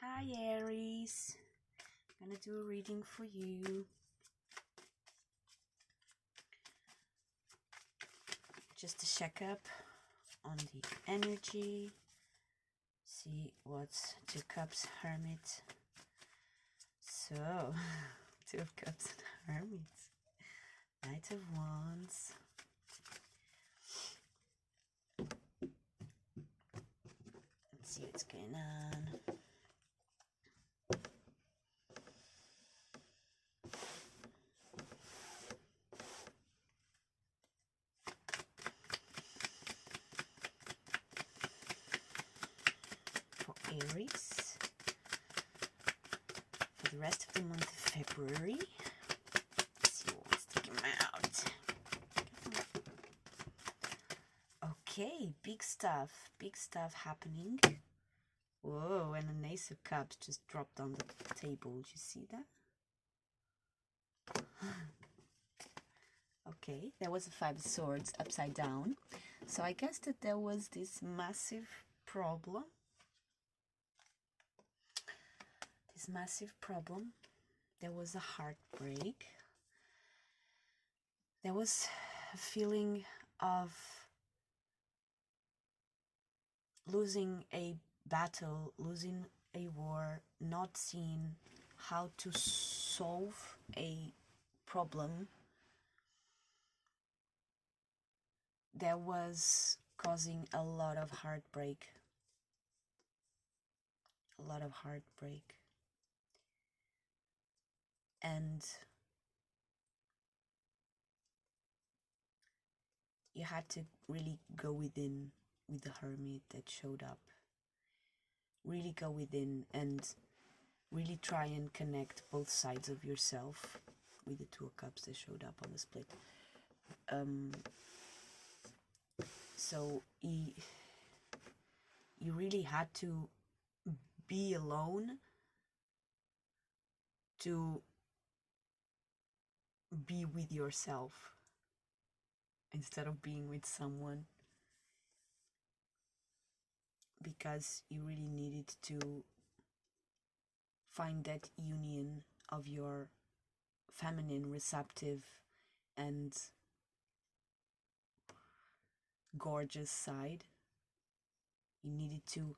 Hi Aries, I'm gonna do a reading for you. Just a checkup on the energy. See what's Two Cups, Hermit. So, Two of Cups and Hermit. Knight of Wands. Let's see what's going on. For Aries, for the rest of the month of February. Let's see what's taking out. Okay, big stuff happening. Whoa, and an Ace of Cups just dropped on the table. Did you see that? Okay, there was a Five of Swords upside down. So I guess that there was this massive problem. There was a heartbreak. There was a feeling of losing a battle, losing a war, not seeing how to solve a problem. That was causing a lot of heartbreak. And you had to really go within with the Hermit that showed up. Really go within and really try and connect both sides of yourself with the Two of Cups that showed up on the split. So you really had to be alone to be with yourself instead of being with someone, because you really needed to find that union of your feminine, receptive and gorgeous side. You needed to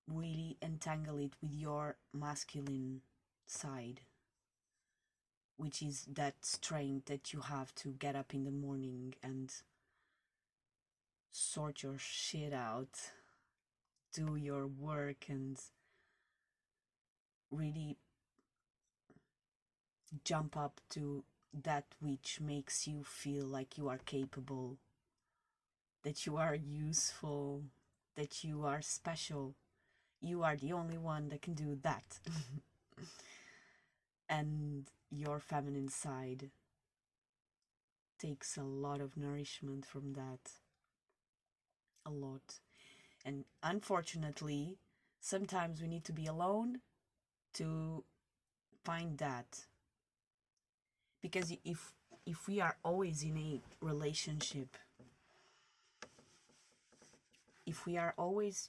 really entangle it with your masculine side, which is that strength that you have to get up in the morning and sort your shit out, do your work, and really jump up to that which makes you feel like you are capable, that you are useful, that you are special. You are the only one that can do that. And your feminine side takes a lot of nourishment from that. A lot. And unfortunately, sometimes we need to be alone to find that. Because if we are always in a relationship, if we are always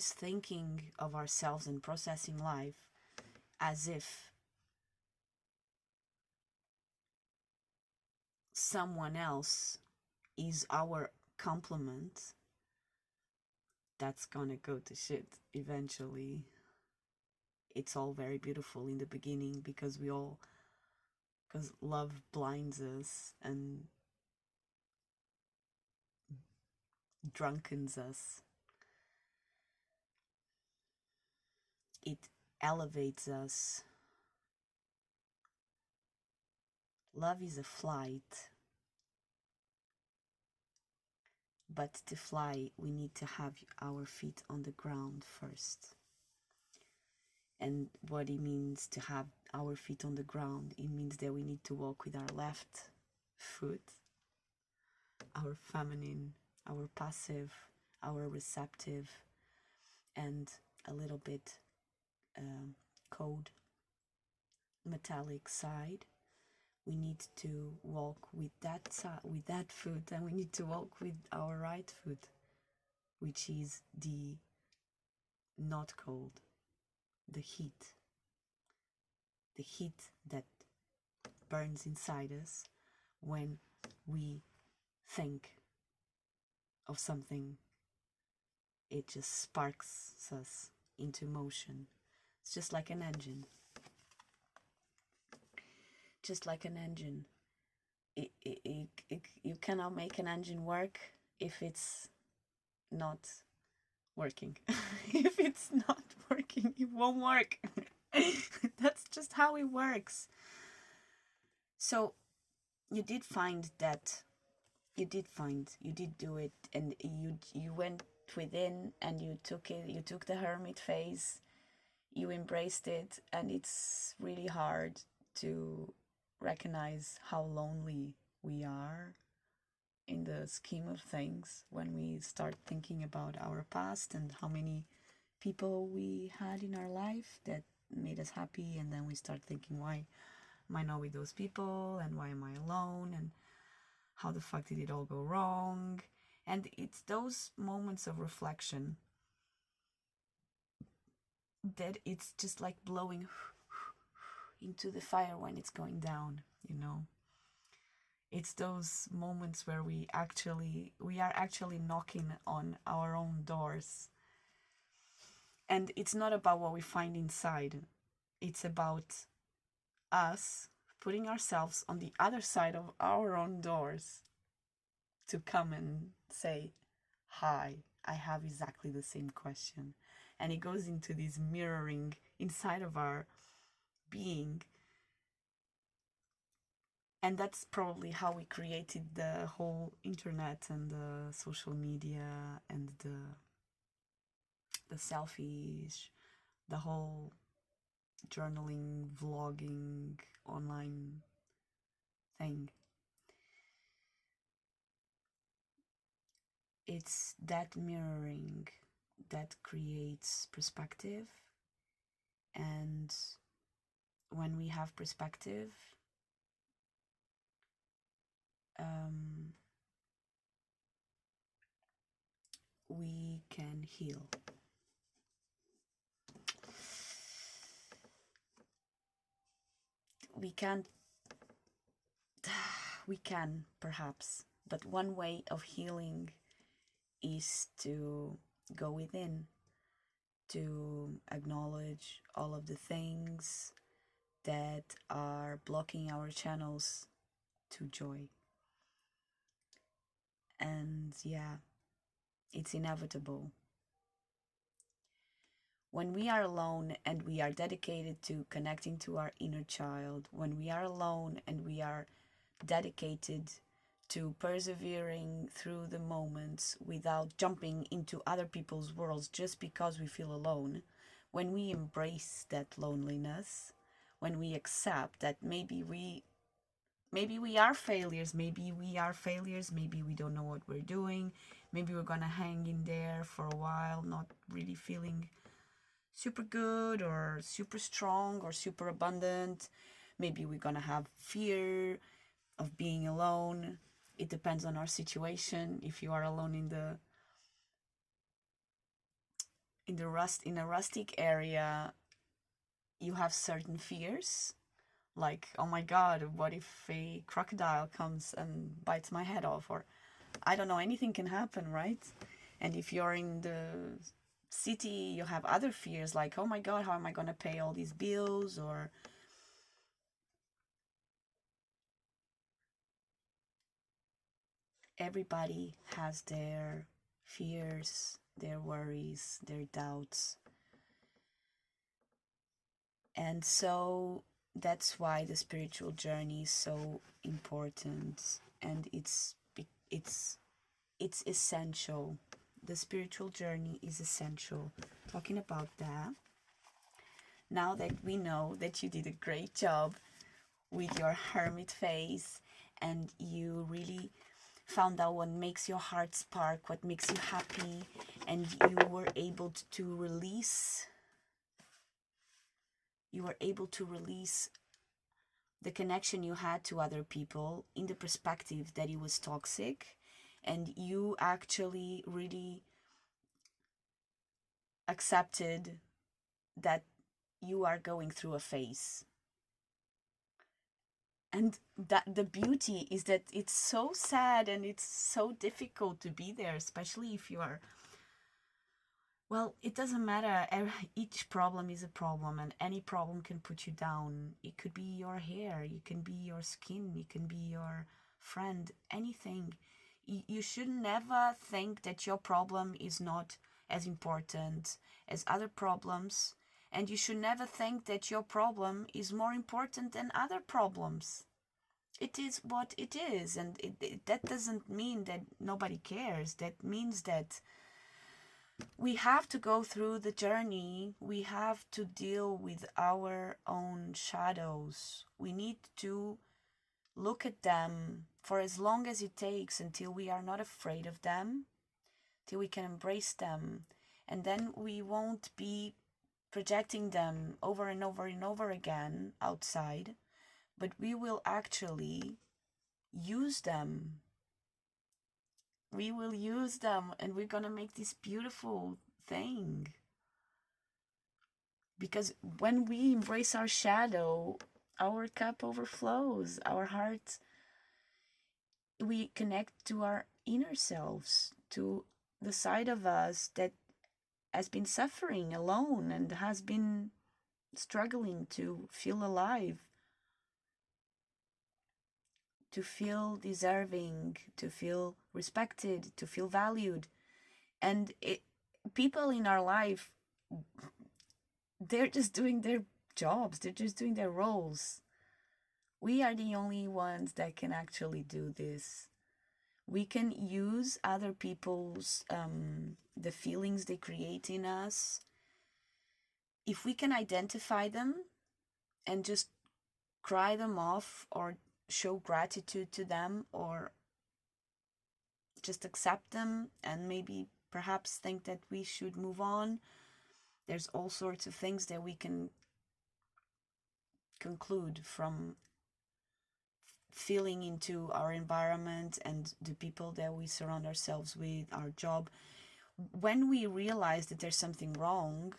thinking of ourselves and processing life as if someone else is our complement, that's gonna go to shit eventually. It's all very beautiful in the beginning because love blinds us and drunkens us. It elevates us. Love is a flight. But to fly, we need to have our feet on the ground first. And what it means to have our feet on the ground, it means that we need to walk with our left foot, our feminine, our passive, our receptive, and a little bit cold metallic side. We need to walk with that foot, and we need to walk with our right foot, which is the not cold, the heat that burns inside us when we think of something. It just sparks us into motion. It's just like an engine. Just like an engine. You cannot make an engine work if it's not working. If it's not working, it won't work. That's just how it works. So you did you did do it, and you went within and you took the hermit phase, you embraced it, and it's really hard to recognize how lonely we are in the scheme of things when we start thinking about our past and how many people we had in our life that made us happy, and then we start thinking, why am I not with those people, and why am I alone, and how the fuck did it all go wrong? And it's those moments of reflection that it's just like blowing into the fire when it's going down, you know. It's those moments where we are actually knocking on our own doors. And it's not about what we find inside. It's about us putting ourselves on the other side of our own doors to come and say, hi, I have exactly the same question. And it goes into this mirroring inside of our being. And that's probably how we created the whole internet and the social media and the selfies, the whole journaling, vlogging, online thing. It's that mirroring that creates perspective. And when we have perspective, we can heal. We can perhaps, but one way of healing is to go within, to acknowledge all of the things that are blocking our channels to joy. And yeah, it's inevitable. When we are alone and we are dedicated to connecting to our inner child, when we are alone and we are dedicated to persevering through the moments without jumping into other people's worlds just because we feel alone, when we embrace that loneliness, when we accept that maybe we are failures, maybe we don't know what we're doing, maybe we're gonna hang in there for a while, not really feeling super good or super strong or super abundant. Maybe we're gonna have fear of being alone. It depends on our situation. If you are alone in a rustic area, you have certain fears, like, oh my god, what if a crocodile comes and bites my head off? Or I don't know, anything can happen, right? And if you're in the city, you have other fears, like, oh my god, how am I gonna pay all these bills? Or everybody has their fears, their worries, their doubts. And so that's why the spiritual journey is so important, and it's essential. The spiritual journey is essential. Talking about that, now that we know that you did a great job with your hermit phase and you really found out what makes your heart spark, what makes you happy, and you were able to release the connection you had to other people in the perspective that it was toxic, and you actually really accepted that you are going through a phase. And that the beauty is that it's so sad and it's so difficult to be there, especially if you are, well, it doesn't matter. Each problem is a problem, and any problem can put you down. It could be your hair, it can be your skin, it can be your friend, anything. You should never think that your problem is not as important as other problems, and you should never think that your problem is more important than other problems. It is what it is, and that doesn't mean that nobody cares. That means that we have to go through the journey. We have to deal with our own shadows. We need to look at them for as long as it takes until we are not afraid of them, till we can embrace them. And then we won't be projecting them over and over and over again outside, but we will actually use them. We will use them, and we're gonna make this beautiful thing. Because when we embrace our shadow, our cup overflows, our heart, we connect to our inner selves, to the side of us that has been suffering alone and has been struggling to feel alive, to feel deserving, to feel respected, to feel valued. And people in our life, they're just doing their jobs, they're just doing their roles. We are the only ones that can actually do this. We can use other people's, the feelings they create in us. If we can identify them and just cry them off, or show gratitude to them, or just accept them and maybe perhaps think that we should move on, there's all sorts of things that we can conclude from feeling into our environment and the people that we surround ourselves with, our job. When we realize that there's something wrong,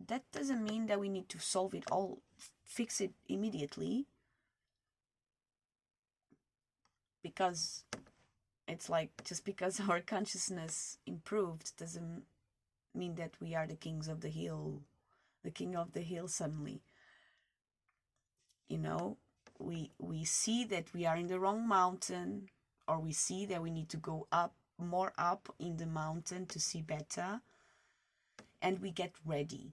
that doesn't mean that we need to solve it all, fix it immediately, because it's like, just because our consciousness improved doesn't mean that we are the kings of the hill, the king of the hill suddenly. You know, we see that we are in the wrong mountain, or we see that we need to go up, more up in the mountain to see better, and we get ready.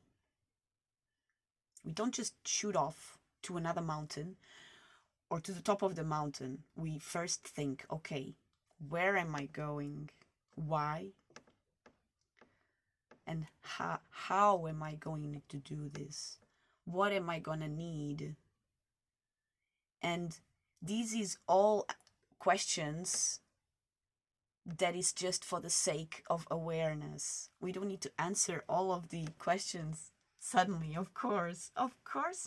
We don't just shoot off to another mountain or to the top of the mountain. We first think, okay, where am I going? Why? And how am I going to do this? What am I gonna need? And this is all questions that is just for the sake of awareness. We don't need to answer all of the questions suddenly, of course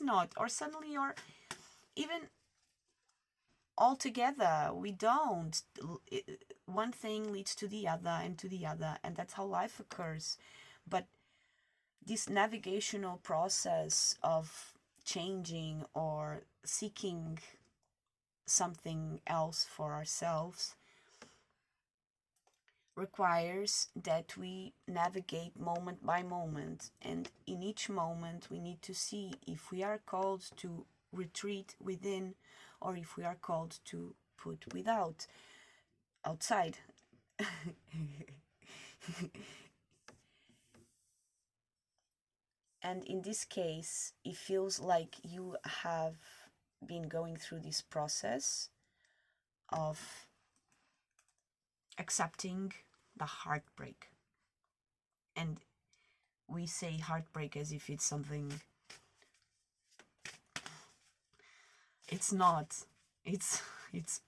not, or suddenly, or even altogether. We don't. One thing leads to the other and to the other, and that's how life occurs. But this navigational process of changing or seeking something else for ourselves requires that we navigate moment by moment, and in each moment we need to see if we are called to retreat within, or if we are called to put outside. And in this case, it feels like you have been going through this process of accepting the heartbreak. And we say heartbreak as if it's something. It's not. It's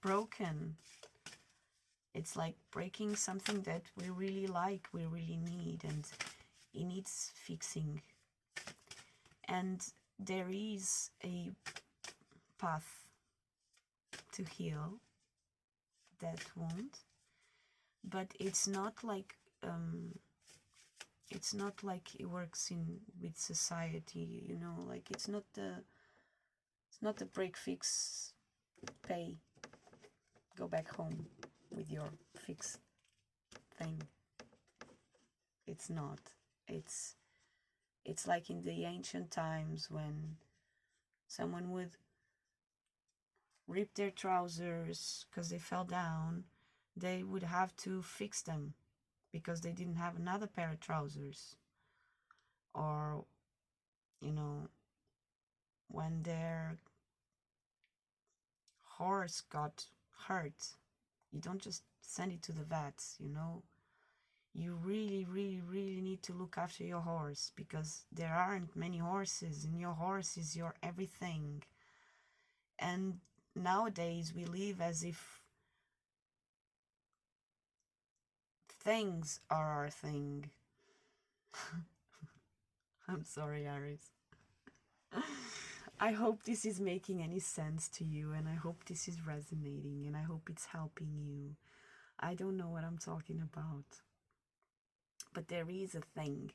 broken. It's like breaking something that we really like, we really need, and it needs fixing. And there is a path to heal that wound, but it's not like it's not like it works in with society, you know, like it's not the break, fix, pay, go back home with your fix thing. It's not. It's like in the ancient times when someone would rip their trousers because they fell down, they would have to fix them because they didn't have another pair of trousers. Or, you know, when their horse got hurt, you don't just send it to the vet, you know. You really, really, really need to look after your horse, because there aren't many horses, and your horse is your everything. And nowadays we live as if things are our thing. I'm sorry, Aries. I hope this is making any sense to you, and I hope this is resonating, and I hope it's helping you. I don't know what I'm talking about, but there is a thing.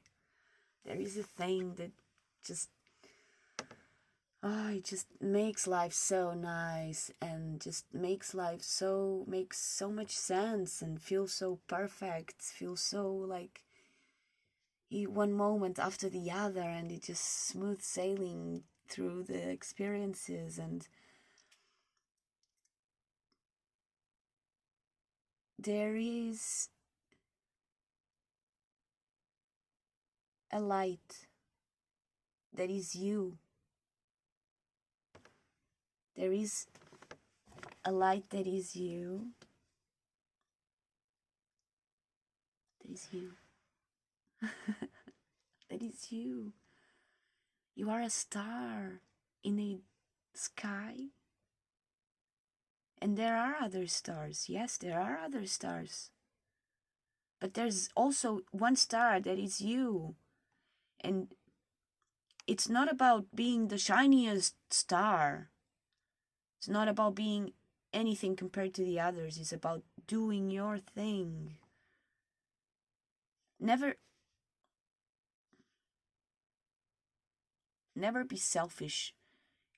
There is a thing that just, it just makes life so nice, and just makes so much sense, and feels so perfect, feels so like one moment after the other, and it just smooth sailing through the experiences. And there is a light that is you. There is a light that is you. That is you. That is you. You are a star in a sky. And there are other stars. Yes, there are other stars. But there's also one star that is you. And it's not about being the shiniest star. It's not about being anything compared to the others. It's about doing your thing. Never be selfish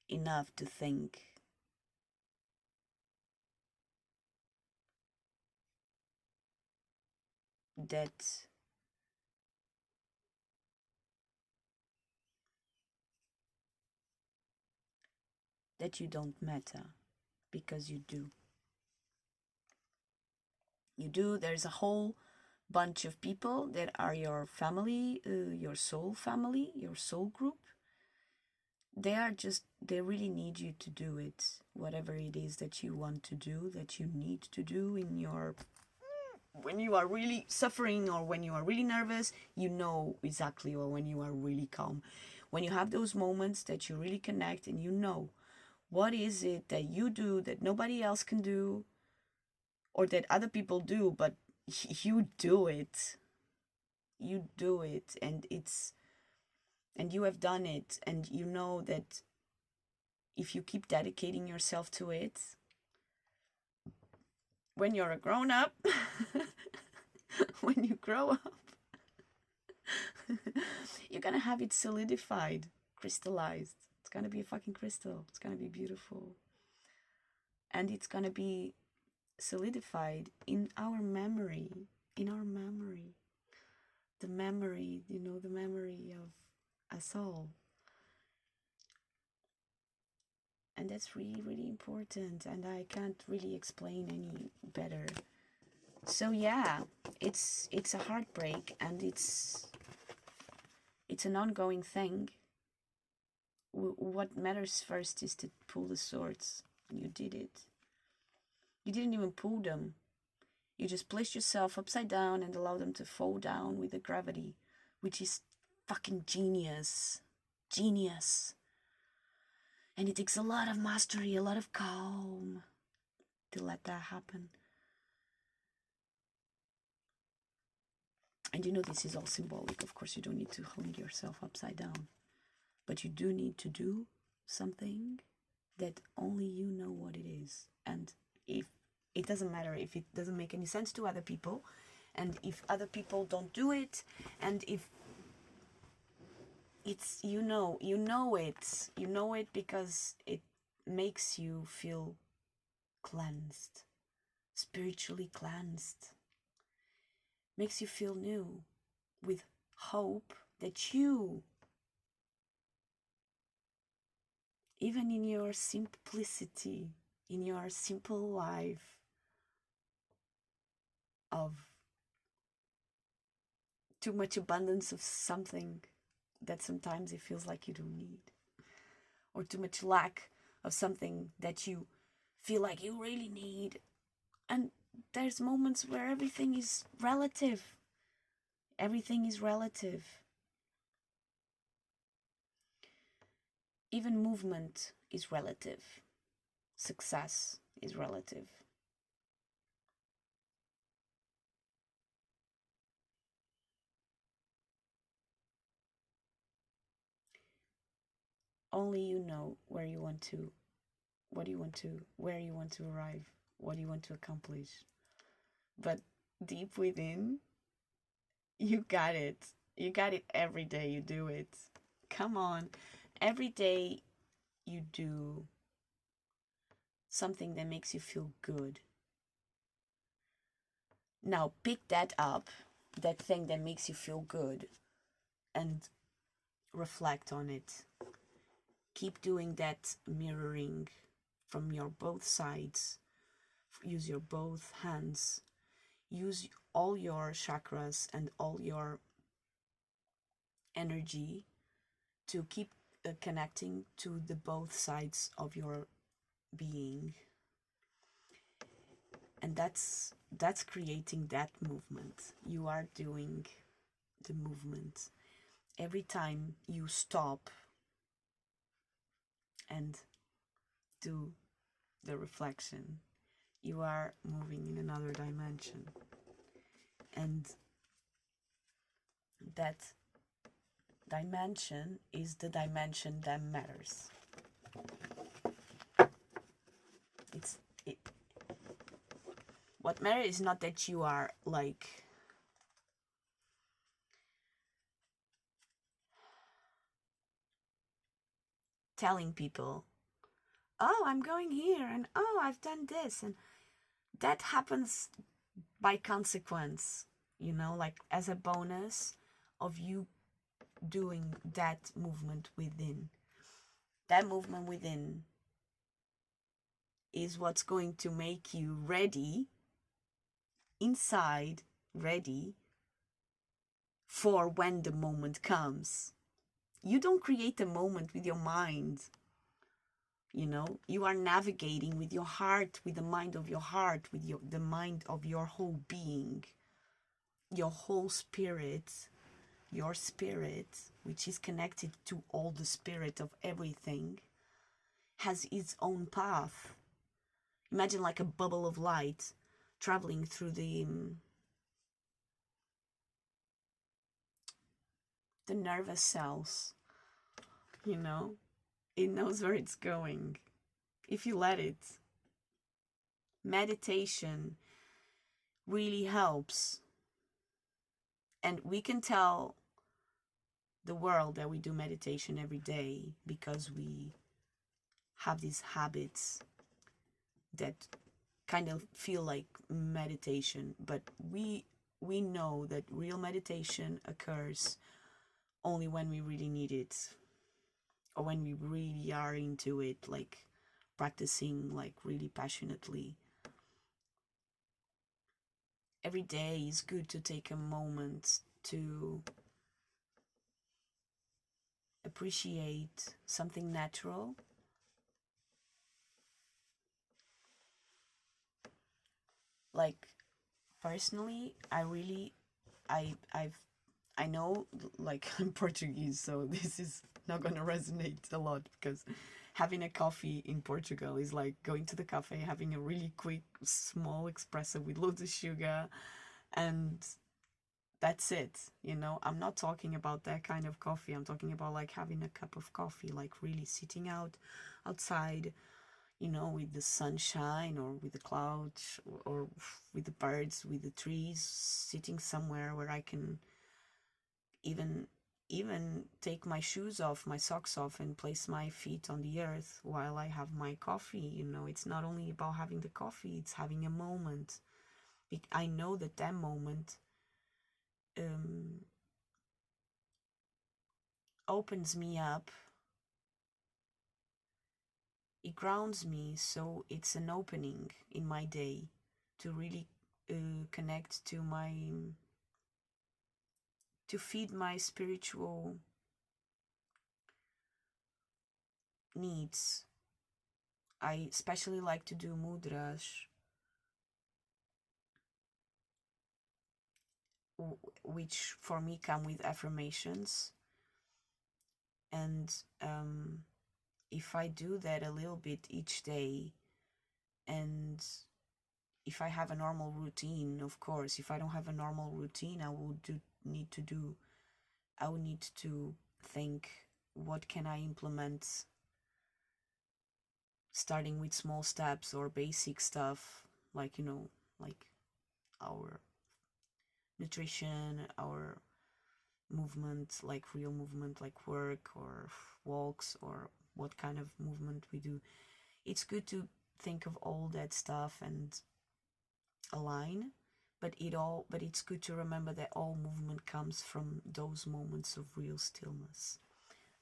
enough to think that you don't matter, because you do. You do. There's a whole bunch of people that are your family, your soul family, your soul group. They really need you to do it, whatever it is that you want to do, that you need to do in your, when you are really suffering, or when you are really nervous, you know exactly, or when you are really calm. When you have those moments that you really connect, and you know what is it that you do that nobody else can do, or that other people do, but you do it. You do it, and you have done it, and you know that if you keep dedicating yourself to it, when you're a grown-up, when you grow up, you're gonna have it solidified, crystallized. It's gonna be a fucking crystal. It's gonna be beautiful. And it's gonna be solidified in our memory. The memory, the memory of us all. And that's really, really important, and I can't really explain any better. So yeah, it's a heartbreak, and it's an ongoing thing. What matters first is to pull the swords, and you did it. You didn't even pull them. You just placed yourself upside down and allowed them to fall down with the gravity, which is fucking genius. Genius. And it takes a lot of mastery, a lot of calm to let that happen. And this is all symbolic. Of course, you don't need to hang yourself upside down. But you do need to do something that only you know what it is. And if it doesn't matter if it doesn't make any sense to other people, and if other people don't do it, and if it's, you know it because it makes you feel cleansed, spiritually cleansed, makes you feel new, with hope that you, even in your simplicity, in your simple life of too much abundance of something that sometimes it feels like you don't need, or too much lack of something that you feel like you really need. And there's moments where everything is relative. Everything is relative. Even movement is relative. Success is relative. Only you know where you want to, what you want to, where you want to arrive, what you want to accomplish. But deep within, you got it. You got it every day you do it. Come on. Every day you do something that makes you feel good. Now pick that up, that thing that makes you feel good, and reflect on it. Keep doing that mirroring from your both sides. Use your both hands. Use all your chakras and all your energy to keep connecting to the both sides of your being. And that's creating that movement. You are doing the movement. Every time you stop and do the reflection, you are moving in another dimension. And that dimension is the dimension that matters. What matters is not that you are like telling people, oh, I'm going here, and oh, I've done this, and that happens by consequence, like as a bonus of you doing that movement within. That movement within is what's going to make you ready inside, ready for when the moment comes. You don't create a moment with your mind. You are navigating with your heart, with the mind of your heart, with the mind of your whole being, your whole spirit, your spirit, which is connected to all the spirit of everything, has its own path. Imagine like a bubble of light traveling through the nervous cells. It knows where it's going if you let it. Meditation really helps. And we can tell the world that we do meditation every day because we have these habits that kind of feel like meditation, but we know that real meditation occurs only when we really need it, or when we really are into it, like practicing like really passionately. Every day is good to take a moment to appreciate something natural. Like personally, I know, like, I'm Portuguese, so this is not gonna resonate a lot, because having a coffee in Portugal is like going to the cafe, having a really quick, small espresso with loads of sugar, and that's it. I'm not talking about that kind of coffee. I'm talking about like having a cup of coffee, like really sitting outside, you know, with the sunshine or with the clouds or with the birds, with the trees, sitting somewhere where I can even take my shoes off, my socks off, and place my feet on the earth while I have my coffee. You know, it's not only about having the coffee, it's having a moment. I know that that moment opens me up. It grounds me, so it's an opening in my day to really connect to to feed my spiritual needs. I especially like to do mudras, which for me come with affirmations. And if I do that a little bit each day, and if I have a normal routine, of course, if I don't have a normal routine, I would need to think, what can I implement, starting with small steps or basic stuff, like, you know, like our nutrition, our movement, like real movement, like work or walks, or what kind of movement we do. It's good to think of all that stuff and align, but it's good to remember that all movement comes from those moments of real stillness.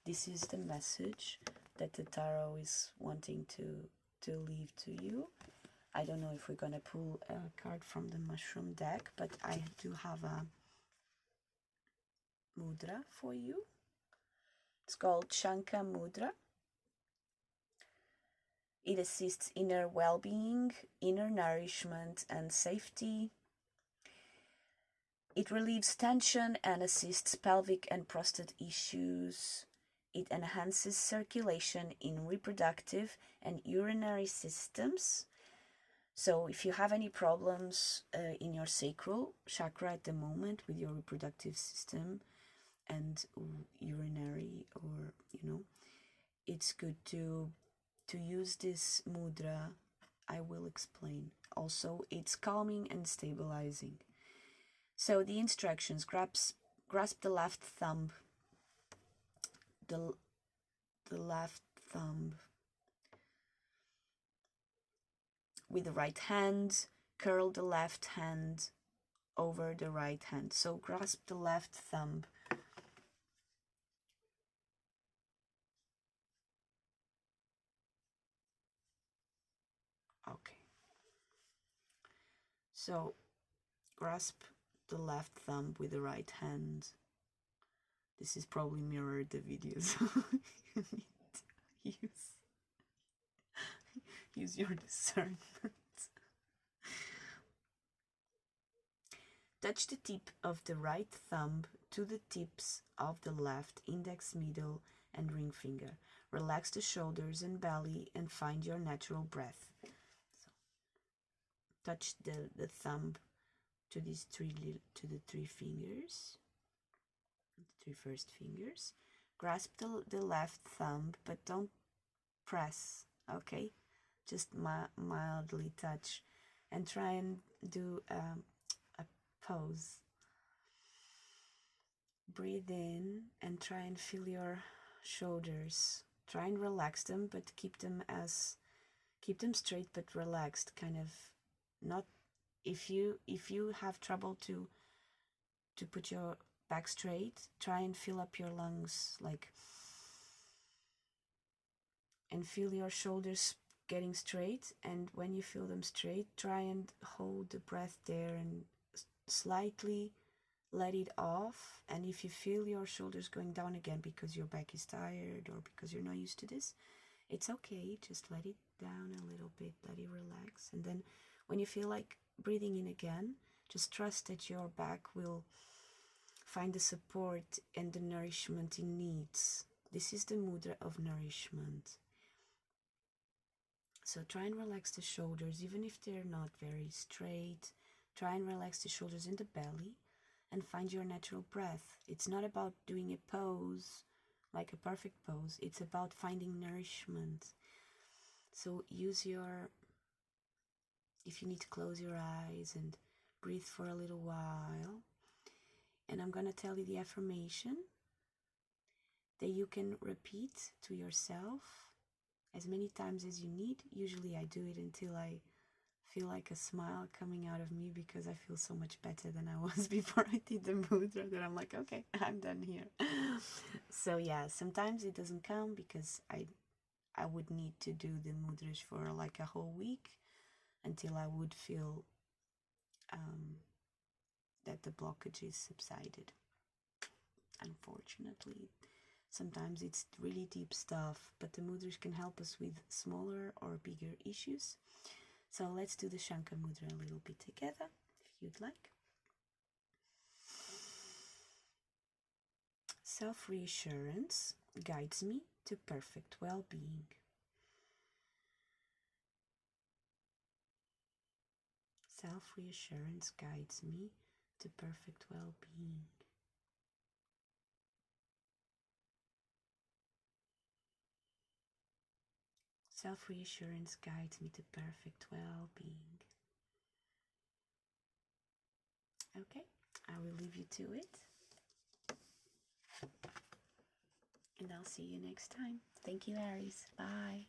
This is the message that the tarot is wanting to leave to you. I don't know if we're gonna pull a card from the mushroom deck, but I do have a mudra for you. It's called Shanka Mudra. It assists inner well-being, inner nourishment, and safety. It relieves tension and assists pelvic and prostate issues. It enhances circulation in reproductive and urinary systems. So if you have any problems in your sacral chakra at the moment with your reproductive system and urinary, or, you know, it's good to use this mudra. I will explain. Also, it's calming and stabilizing. So the instructions: grasp the left thumb, the left thumb with the right hand, curl the left hand over the right hand. So grasp the left thumb. Okay. So grasp the left thumb with the right hand. This is probably mirrored the video, so you need to use your discernment. Touch the tip of the right thumb to the tips of the left index, middle, and ring finger. Relax the shoulders and belly and find your natural breath. So, touch the thumb to these to the three fingers, the three first fingers. Grasp the left thumb, but don't press, okay? Just mildly touch, and try and do a pose. Breathe in and try and feel your shoulders. Try and relax them, but keep them straight but relaxed, kind of. Not, if you have trouble to put your back straight, try and fill up your lungs, like, and feel your shoulders getting straight. And when you feel them straight, try and hold the breath there and slightly let it off. And if you feel your shoulders going down again because your back is tired or because you're not used to this, it's okay. Just let it down a little bit, let it relax. And then when you feel like breathing in again, just trust that your back will find the support and the nourishment it needs. This is the mudra of nourishment. So try and relax the shoulders, even if they're not very straight. Try and relax the shoulders and the belly and find your natural breath. It's not about doing a pose, like a perfect pose. It's about finding nourishment. So use your, if you need to close your eyes and breathe for a little while. And I'm going to tell you the affirmation that you can repeat to yourself as many times as you need. Usually I do it until I feel like a smile coming out of me, because I feel so much better than I was before I did the mudra, that I'm like, okay, I'm done here. So yeah, sometimes it doesn't come because I would need to do the mudras for like a whole week until I would feel that the blockage is subsided. Unfortunately, sometimes it's really deep stuff, but the mudras can help us with smaller or bigger issues. So let's do the Shankar mudra a little bit together, if you'd like. Self-reassurance guides me to perfect well-being. Self-reassurance guides me to perfect well-being. Self-reassurance guides me to perfect well-being. Okay, I will leave you to it. And I'll see you next time. Thank you, Aries. Bye.